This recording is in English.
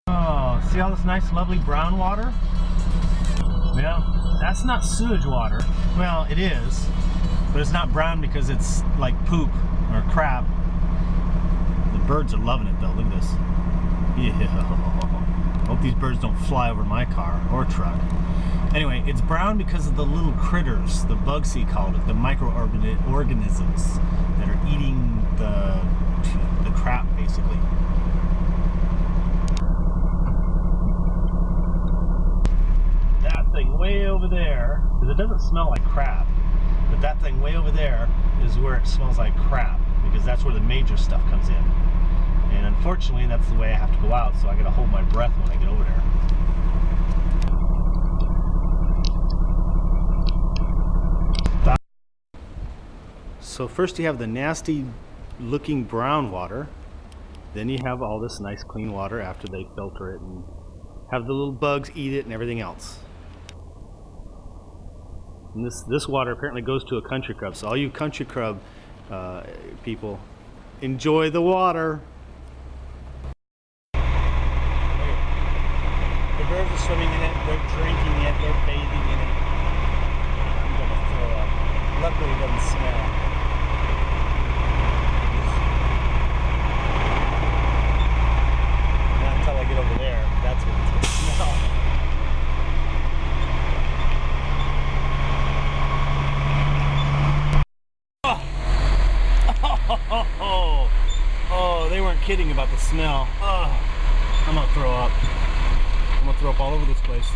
Oh, see all this nice lovely brown water? Yeah, that's not sewage water. Well, it is, but it's not brown because it's like poop or crap. The birds are loving it though, look at this. Yeah. Hope these birds don't fly over my car or truck. Anyway, it's brown because of the little critters, the bugs he called it, the microorganisms that are eating the crap basically. That thing way over there, because it doesn't smell like crap, but that thing way over there is where it smells like crap, because that's where the major stuff comes in. And unfortunately, that's the way I have to go out, so I gotta hold my breath when I get over there. So first you have the nasty looking brown water, then you have all this nice clean water after they filter it and have the little bugs eat it and everything else. And this water apparently goes to a country club, so all you country club people, enjoy the water. The birds are swimming in it, they're drinking it, they're bathing in it. I'm gonna throw up. Luckily it doesn't smell. Not until I get over there, that's what it's gonna smell. Oh, they weren't kidding about the smell. Oh, I'm gonna throw up. I'm gonna throw up all over this place.